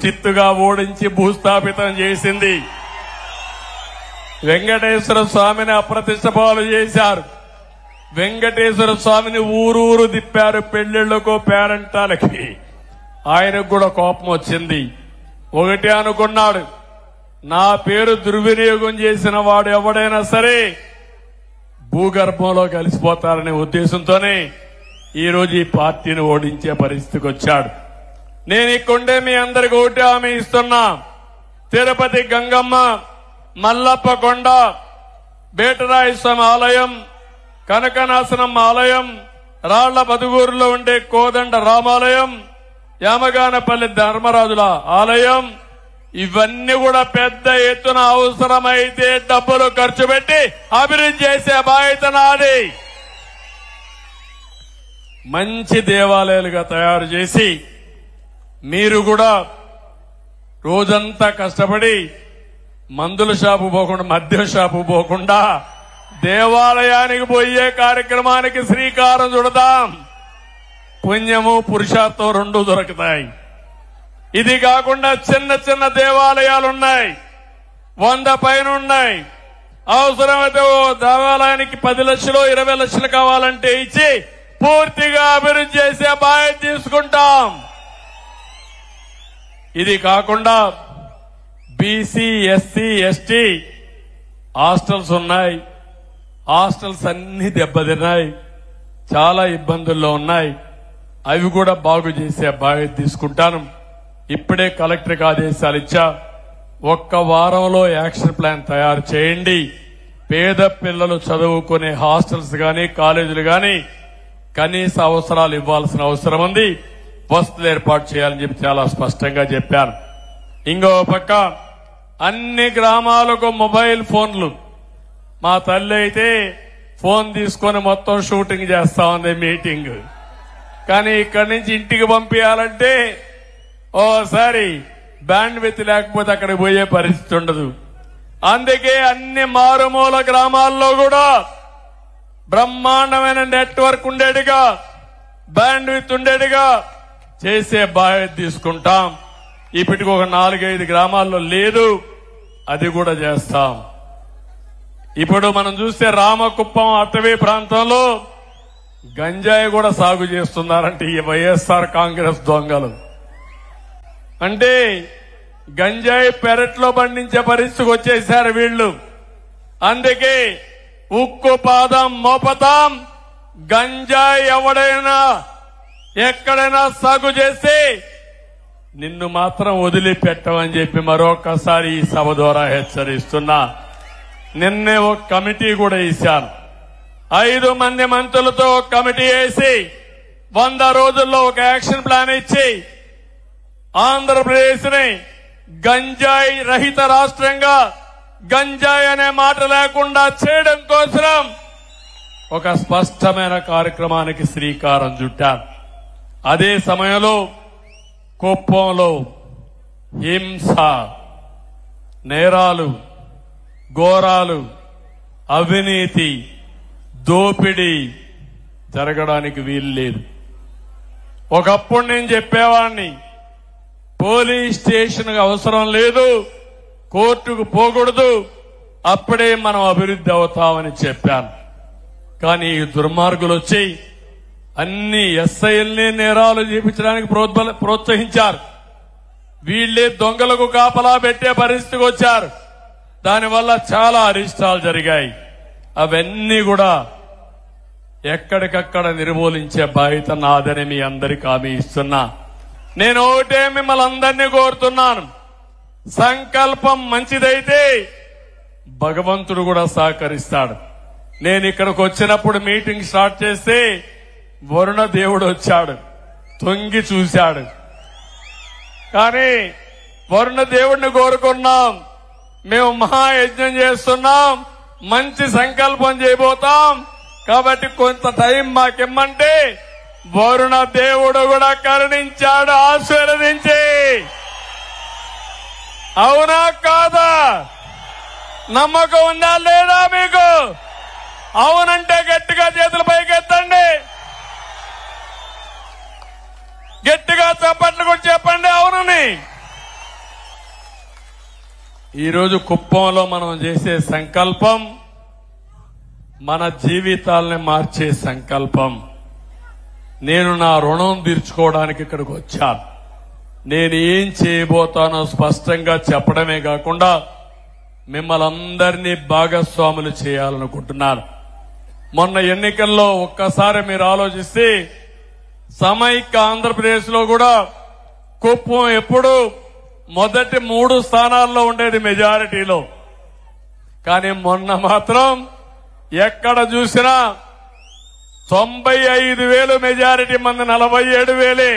చిత్తుగా ఓడించి భూస్థాపితం చేసింది. వెంకటేశ్వర స్వామిని అప్రతిష్ట పాలు చేశారు. వెంకటేశ్వర స్వామిని ఊరూరు తిప్పారు పెళ్లిళ్లకు పేరంటాలకి. ఆయనకు కూడా కోపం వచ్చింది. ఒకటే అనుకున్నాడు, నా పేరు దుర్వినియోగం చేసిన వాడు ఎవడైనా సరే భూగర్భంలో కలిసిపోతారనే ఉద్దేశంతోనే ఈరోజు ఈ పార్టీని ఓడించే పరిస్థితికి వచ్చాడు. నేను ఇక్కడే మీ అందరికి ఒకటి హామీ ఇస్తున్నా. తిరుపతి గంగమ్మ, మల్లప్ప కొండ, బేటరాయ స్వామి ఆలయం, కనకనాశనం ఆలయం, రాళ్ల బదుగూరులో ఉండే కోదండ రామాలయం, యామగానపల్లి ధర్మరాజుల ఆలయం, ఇవన్నీ కూడా పెద్ద ఎత్తున అవసరమైతే డబ్బులు ఖర్చు పెట్టి అభివృద్ధి చేసే బాధ్యత నాది. మంచి దేవాలయాలుగా తయారు చేసి మీరు కూడా రోజంతా కష్టపడి మందుల షాపు పోకుండా, మద్యం షాపు పోకుండా దేవాలయానికి పోయే కార్యక్రమానికి శ్రీకారం చుడదాం. పుణ్యము పురుషార్థం రెండు దొరుకుతాయి. ఇది కాకుండా చిన్న చిన్న దేవాలయాలున్నాయి, 100 పైన ఉన్నాయి. అవసరమైతే ఓ దేవాలయానికి 10 లక్షలు 20 లక్షలు కావాలంటే ఇచ్చి పూర్తిగా అభివృద్ధి చేసే బాధ్యత తీసుకుంటాం. ఇది కాకుండా బీసీ, ఎస్సీ, ఎస్టీ హాస్టల్స్ ఉన్నాయి. హాస్టల్స్ అన్ని దెబ్బతిన్నాయి, చాలా ఇబ్బందుల్లో ఉన్నాయి. అవి కూడా బాగు చేసే బాధ్యత తీసుకుంటాను. ఇప్పుడే కలెక్టర్కి ఆదేశాలు ఇచ్చా. 1 వారంలో యాక్షన్ ప్లాన్ తయారు చేయండి. పేద పిల్లలు చదువుకునే హాస్టల్స్ గాని, కాలేజీలు గాని కనీస అవసరాలు ఇవ్వాల్సిన అవసరం ఉంది. వసతులు ఏర్పాటు చేయాలని చెప్పి చాలా స్పష్టంగా చెప్పాను. ఇంకో పక్క అన్ని గ్రామాలకు మొబైల్ ఫోన్లు. మా తల్లి అయితే ఫోన్ తీసుకొని మొత్తం షూటింగ్ చేస్తా ఉంది, మీటింగ్. కానీ ఇక్కడి నుంచి ఇంటికి పంపించాలంటే ఓసారి బ్యాండ్ విత్ లేకపోతే అక్కడికి పోయే పరిస్థితి ఉండదు. అందుకే అన్ని మారుమూల గ్రామాల్లో కూడా బ్రహ్మాండమైన నెట్వర్క్ ఉండేట్టుగా, బ్యాండ్ విత్ ఉండేట్టుగా చేసే బాధ్యత తీసుకుంటాం. ఇప్పటికి ఒక 4-5 గ్రామాల్లో లేదు, అది కూడా చేస్తాం. ఇప్పుడు మనం చూస్తే రామకుప్పం అటవీ ప్రాంతంలో గంజాయి కూడా సాగు చేస్తున్నారంటే ఈ వైఎస్ఆర్ కాంగ్రెస్ దొంగలు. అంటే గంజాయి పెరట్లో పండించే పరిస్థితికి వచ్చేశారు వీళ్లు. అందుకే ఉక్కు పాదం మోపతాం. గంజాయి ఎవడైనా ఎక్కడైనా సాగు చేసి నిన్ను మాత్రం వదిలిపెట్టమని చెప్పి మరొకసారి ఈ సభ ద్వారా హెచ్చరిస్తున్నా. నిన్నే ఒక కమిటీ కూడా ఇచ్చాను. 5 మంది మంత్రులతో ఒక కమిటీ వేసి 100 రోజుల్లో ఒక యాక్షన్ ప్లాన్ ఇచ్చి ఆంధ్రప్రదేశ్ ని గంజాయి రహిత రాష్ట్రంగా, గంజాయి అనే మాట లేకుండా చేయడం కోసం ఒక స్పష్టమైన కార్యక్రమానికి శ్రీకారం చుట్టారు. అదే సమయంలో కుప్పంలో హింస, నేరాలు, ఘోరాలు, అవినీతి, దోపిడీ జరగడానికి వీలు లేదు. ఒకప్పుడు నేను చెప్పేవాడిని, పోలీస్ స్టేషన్ అవసరం లేదు, కోర్టుకు పోకూడదు, అప్పుడే మనం అభివృద్ధి అవుతామని చెప్పాను. కానీ ఈ దుర్మార్గులు వచ్చి అన్ని ఎస్ఐల్ని నేరాలు చేపించడానికి ప్రోత్సహించారు. వీళ్లే దొంగలకు కాపలా పెట్టే పరిస్థితికి వచ్చారు. దానివల్ల చాలా అరిష్టాలు జరిగాయి. అవన్నీ కూడా ఎక్కడికక్కడ నిర్మూలించే బాధ్యత నాదని మీ అందరికీ హామీ ఇస్తున్నా. నేను ఒకటే మిమ్మల్ని అందరినీ కోరుతున్నాను, సంకల్పం మంచిదైతే భగవంతుడు కూడా సహకరిస్తాడు. నేను ఇక్కడికి వచ్చినప్పుడు మీటింగ్ స్టార్ట్ చేస్తే వరుణ దేవుడు వచ్చాడు, తొంగి చూశాడు. కానీ వరుణ దేవుడిని కోరుకున్నాం, మేము మహాయజ్ఞం చేస్తున్నాం, మంచి సంకల్పం చేయబోతాం, కాబట్టి కొంత టైం మాకిమ్మంటే వరుణ దేవుడు కూడా కరుణించాడు, ఆశీర్వదించి. అవునా కాదా? నమ్మకం ఉందా లేదా మీకు? అవునంటే గట్టిగా చేతుల పైకెత్తండి, గట్టిగా చప్పట్లు కూడా చెప్పండి అవునని. ఈరోజు కుప్పంలో మనం చేసే సంకల్పం మన జీవితాలని మార్చే సంకల్పం. నేను నా రుణం తీర్చుకోవడానికి ఇక్కడికి వచ్చాను. నేను ఏం చేయబోతానో స్పష్టంగా చెప్పడమే కాకుండా మిమ్మల్ని అందరినీ భాగస్వాములు చేయాలనుకుంటున్నాను. మొన్న ఎన్నికల్లో ఒక్కసారి మీరు ఆలోచిస్తే సమైక్య ఆంధ్రప్రదేశ్ లో కూడా కుప్పం ఎప్పుడు మొదటి 3 స్థానాల్లో ఉండేది మెజారిటీలో. కానీ మొన్న మాత్రం ఎక్కడ చూసినా 95,000 మెజారిటీ మంది 47,000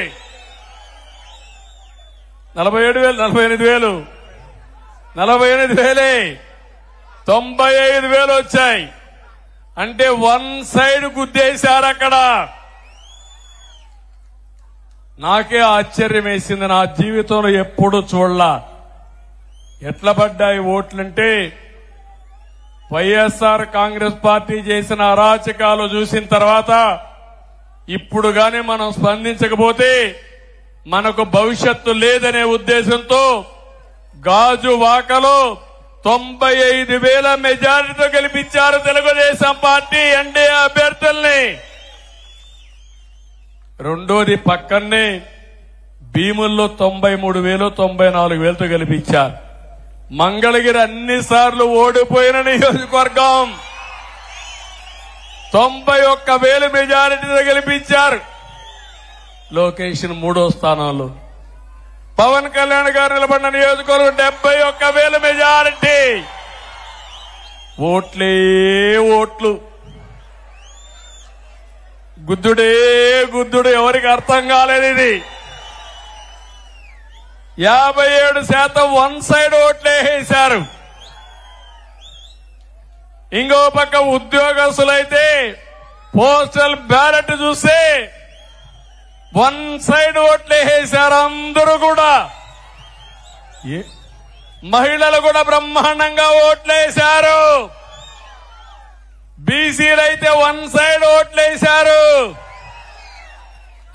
95,000 వచ్చాయి. అంటే వన్ సైడ్ గుద్దేశారు అక్కడ. నాకే ఆశ్చర్యం వేసింది. నా జీవితంలో ఎప్పుడు చూడలా ఎట్లా పడ్డాయి ఓట్లంటే వైఎస్ఆర్ కాంగ్రెస్ పార్టీ చేసిన అరాచకాలు చూసిన తర్వాత ఇప్పుడు గాని మనం స్పందించకపోతే మనకు భవిష్యత్తు లేదనే ఉద్దేశంతో గాజువాకలో 95,000 మెజారిటీతో గెలిపించారు తెలుగుదేశం పార్టీ ఎన్డీఏ అభ్యర్థుల్ని. రెండోది పక్కనే భీముల్లో 93,000 94,000తో గెలిపించారు. మంగళగిరి అన్నిసార్లు ఓడిపోయిన నియోజకవర్గం 91,000 మెజారిటీతో గెలిపించారు. లొకేషన్ 3వ స్థానంలో. పవన్ కళ్యాణ్ గారు నిలబడిన నియోజకవర్గం 71,000 మెజారిటీ. ఓట్లే ఓట్లు, గుద్దుడే గుద్దుడు. ఎవరికి అర్థం కాలేదు ఇది. 57% వన్ సైడ్ ఓట్లే వేశారు. ఇంకో పక్క ఉద్యోగస్తులైతే పోస్టల్ బ్యాలెట్ చూస్తే వన్ సైడ్ ఓట్లే వేశారు అందరూ కూడా. మహిళలు కూడా బ్రహ్మాండంగా ఓట్లేశారు. బీసీలు అయితే వన్ సైడ్ ఓట్లేశారు.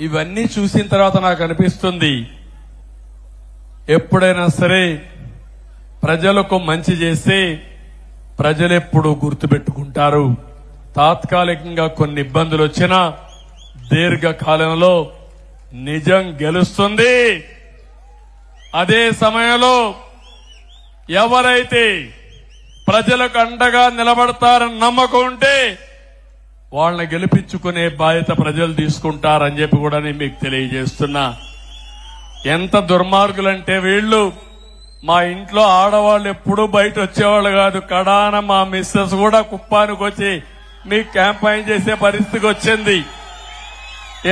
ఇవన్నీ చూసిన తర్వాత నాకు అనిపిస్తుంది, ఎప్పుడైనా సరే ప్రజలకు మంచి చేస్తే ప్రజలెప్పుడు గుర్తుపెట్టుకుంటారు. తాత్కాలికంగా కొన్ని ఇబ్బందులు వచ్చినా దీర్ఘకాలంలో నిజం గెలుస్తుంది. అదే సమయంలో ఎవరైతే ప్రజలకు అండగా నిలబడతారని నమ్మకం ఉంటే వాళ్ళని గెలిపించుకునే బాధ్యత ప్రజలు తీసుకుంటారని చెప్పి కూడా నేను మీకు తెలియజేస్తున్నా. ఎంత దుర్మార్గులంటే వీళ్ళు, మా ఇంట్లో ఆడవాళ్ళు ఎప్పుడూ బయట వచ్చేవాళ్ళు కాదు. కడాన మా మిస్సెస్ కూడా కుప్పానికి వచ్చి మీకు క్యాంపెయిన్ చేసే పరిస్థితికి వచ్చింది.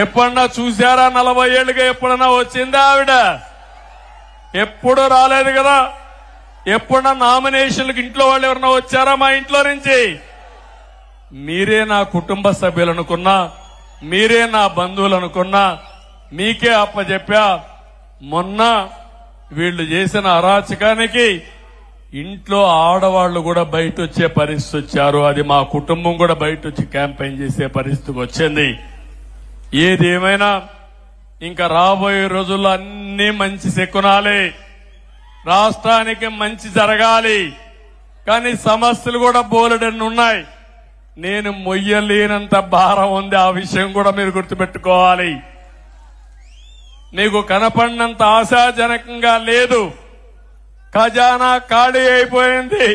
ఎప్పుడన్నా చూశారా? 40 ఏళ్లుగా ఎప్పుడన్నా వచ్చిందా ఆవిడ? ఎప్పుడు రాలేదు కదా. ఎప్పుడన్నా నామినేషన్లకు ఇంట్లో వాళ్ళు ఎవరన్నా వచ్చారా మా ఇంట్లో నుంచి? మీరే నా కుటుంబ సభ్యులు అనుకున్నా, మీరే నా బంధువులు అనుకున్నా మీకే అప్పచెప్పా. మొన్న వీళ్లు చేసిన అరాచకానికి ఇంట్లో ఆడవాళ్లు కూడా బయట వచ్చే పరిస్థితి వచ్చారు. అది మా కుటుంబం కూడా బయట వచ్చి క్యాంపెయిన్ చేసే పరిస్థితికి వచ్చింది. ఏదేమైనా ఇంకా రాబోయే రోజుల్లో అన్ని మంచి శకునాలే. రాష్ట్రానికి మంచి జరగాలి. కానీ సమస్యలు కూడా బోలెడన్ని ఉన్నాయి. నేను మొయ్యలేనంత భారం ఉంది. ఆ విషయం కూడా మీరు గుర్తుపెట్టుకోవాలి. మీకు కనపడినంత ఆశాజనకంగా లేదు. ఖజానా ఖాళీ అయిపోయింది.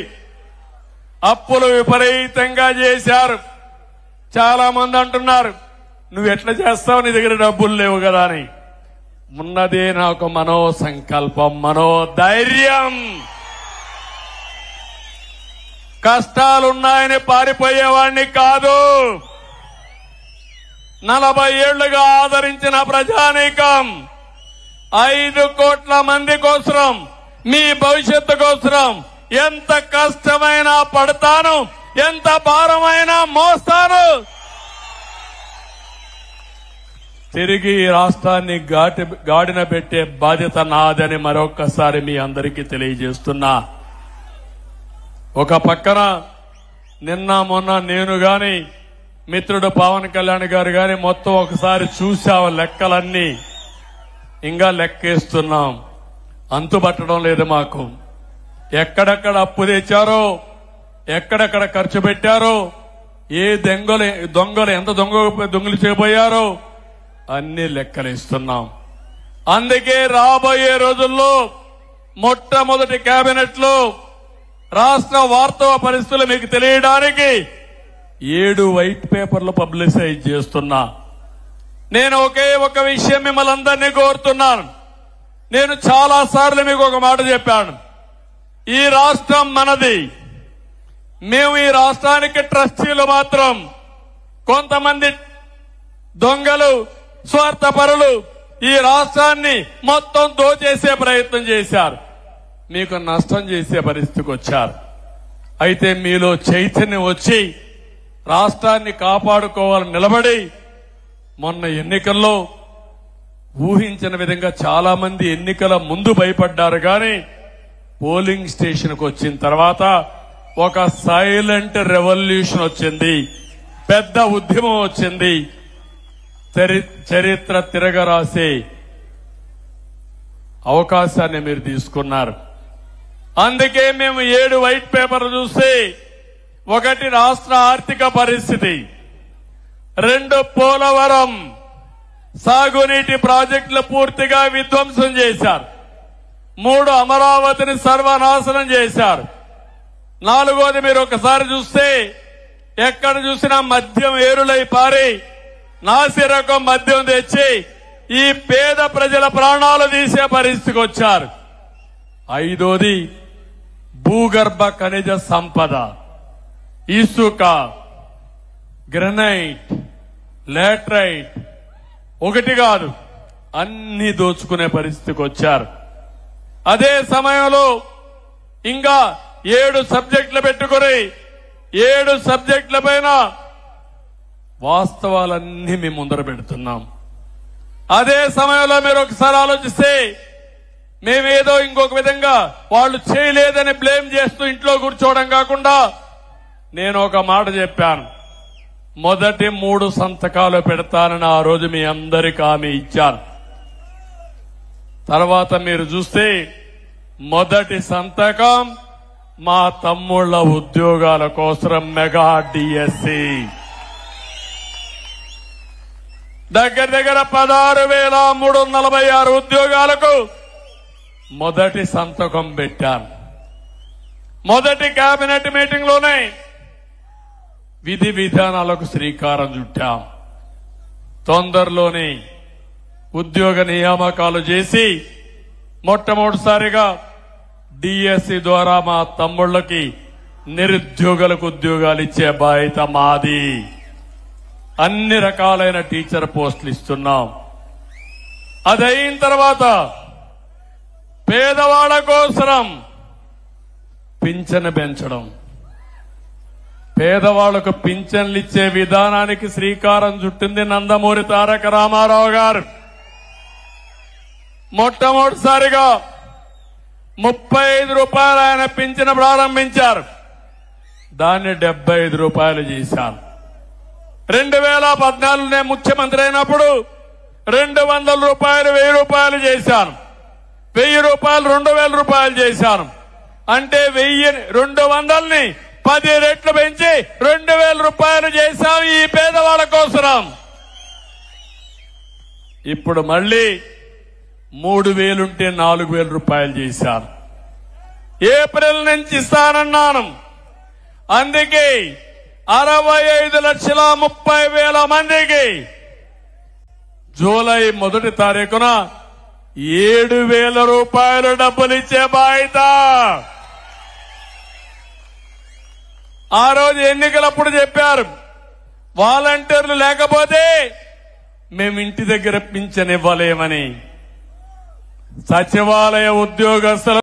అప్పులు విపరీతంగా చేశారు. చాలా మంది అంటున్నారు, నువ్వు ఎట్లా చేస్తావు, నీ దగ్గర డబ్బులు లేవు కదా అని. ఉన్నదే నాకు మనో సంకల్పం, మనోధైర్యం. కష్టాలున్నాయని పారిపోయేవాణ్ణి కాదు. 40 ఏళ్లుగా ఆదరించిన ప్రజానీకం 5 కోట్ల మంది కోసం, మీ భవిష్యత్తు కోసం ఎంత కష్టమైనా పడతాను, ఎంత భారమైనా మోస్తాను. తిరిగి రాష్ట్రాన్ని గాడిన పెట్టే బాధ్యత నాదని మరొక్కసారి మీ అందరికీ తెలియజేస్తున్నా. ఒక పక్కన నిన్న మొన్న నేను గాని మిత్రుడు పవన్ కళ్యాణ్ గారు గాని మొత్తం ఒకసారి చూసాం లెక్కలన్నీ. ఇంకా లెక్కేస్తున్నాం, అంతుబట్టడం లేదు మాకు. ఎక్కడెక్కడ అప్పు తెచ్చారో, ఎక్కడెక్కడ ఖర్చు పెట్టారో, ఏ దొంగలు ఎంత దొంగలు చేయబోయారో అన్ని లెక్కలు ఇస్తున్నాం. అందుకే రాబోయే రోజుల్లో మొట్టమొదటి కేబినెట్ లో రాష్ట్ర వాస్తవ పరిస్థితులు మీకు తెలియడానికి 7 వైట్ పేపర్లు పబ్లిసైజ్ చేస్తున్నా. నేను ఒకే ఒక విషయం మిమ్మల్ని అందరినీ కోరుతున్నాను. నేను చాలా సార్లు మీకు ఒక మాట చెప్పాను. ఈ రాష్ట్రం మనది. మేము ఈ రాష్ట్రానికి ట్రస్టీలు మాత్రం. కొంతమంది దొంగలు, స్వార్థపరులు ఈ రాష్ట్రాన్ని మొత్తం దోచేసే ప్రయత్నం చేశారు. మీకు నష్టం చేసే పరిస్థితికి వచ్చారు. అయితే మీలో చైతన్యం వచ్చి రాష్ట్రాన్ని కాపాడుకోవాలని నిలబడి మొన్న ఎన్నికల్లో ఊహించిన విధంగా చాలా మంది ఎన్నికల ముందు భయపడ్డారు. కానీ పోలింగ్ స్టేషన్కు వచ్చిన తర్వాత ఒక సైలెంట్ రెవల్యూషన్ వచ్చింది, పెద్ద ఉద్యమం వచ్చింది. చరిత్ర తిరగరాసే అవకాశాన్ని మీరు తీసుకున్నారు. అందుకే మేము 7 వైట్ పేపర్లు చూసి, 1 రాష్ట్ర ఆర్థిక పరిస్థితి, 2 పోలవరం సాగునీటి ప్రాజెక్టులు పూర్తిగా విధ్వంసం చేశారు, 3 అమరావతిని సర్వనాశనం చేశారు, 4వది మీరు ఒకసారి చూస్తే ఎక్కడ చూసినా మద్యం ఏరులై పారి నాసిరకం మద్యం తెచ్చి ఈ పేద ప్రజల ప్రాణాలు తీసే పరిస్థితికి వచ్చారు. 5వది భూగర్భ ఖనిజ సంపద, ఇసుక, గ్రనైట్, లాటరైట్, ఒకటి కాదు అన్ని దోచుకునే పరిస్థితికి వచ్చారు. అదే సమయంలో ఇంకా 7 సబ్జెక్టులు పెట్టుకుని 7 సబ్జెక్టుల పైన వాస్తవాలన్నీ మేము ముందర పెడుతున్నాం. అదే సమయంలో మీరు ఒకసారి ఆలోచిస్తే మేమేదో ఇంకొక విధంగా వాళ్ళు చేయలేదని బ్లేమ్ చేస్తూ ఇంట్లో కూర్చోవడం కాకుండా నేను ఒక మాట చెప్పాను. మొదటి 3 సంతకాలు పెడతానని ఆ రోజు మీ అందరికీ హామీ ఇచ్చాను. తర్వాత మీరు చూస్తే మొదటి సంతకం మా తమ్ముళ్ల ఉద్యోగాల కోసం మెగా డిఎస్సి దగ్గర 16,346 ఉద్యోగాలకు మొదటి సంతకం పెట్టాను. మొదటి కేబినెట్ మీటింగ్ లోనే విధి విధానాలకు శ్రీకారం చుట్టాం. తొందరలోనే ఉద్యోగ నియామకాలు చేసి మొట్టమొదటిసారిగా డిఎస్సి ద్వారా మా తమ్ముళ్లకి నిరుద్యోగులకు ఉద్యోగాలు ఇచ్చే బాధ్యత మాది. అన్ని రకాలైన టీచర్ పోస్టులు ఇస్తున్నాం. అదైన తర్వాత పేదవాళ్ల కోసం పింఛను పెంచడం, పేదవాళ్లకు పింఛన్లు ఇచ్చే విధానానికి శ్రీకారం చుట్టింది నందమూరి తారక రామారావు గారు. మొట్టమొదటిసారిగా 35 రూపాయలు ఆయన పింఛను ప్రారంభించారు. దాన్ని 75 రూపాయలు చేశారు. 2014 నేను ముఖ్యమంత్రి అయినప్పుడు 200 రూపాయలు 1000 రూపాయలు చేశాను. 1000 రూపాయలు 2000 రూపాయలు చేశాను. అంటే 200ని 10 రెట్లు పెంచి 2000 రూపాయలు చేశాం ఈ పేదవాళ్ల కోసం. ఇప్పుడు మళ్లీ 3000 ఉంటే 4000 రూపాయలు చేశాను. ఏప్రిల్ నుంచి ఇస్తానన్నాను. అందుకే 65,30,000 మందికి జూలై 1వ తారీఖున 7,000 రూపాయలు డబ్బులు ఇచ్చే బాధ్యత. ఆ రోజు ఎన్నికలప్పుడు చెప్పారు, వాలంటీర్లు లేకపోతే మేము ఇంటి దగ్గర పింఛన్ ఇవ్వలేమని. సచివాలయ ఉద్యోగస్తులు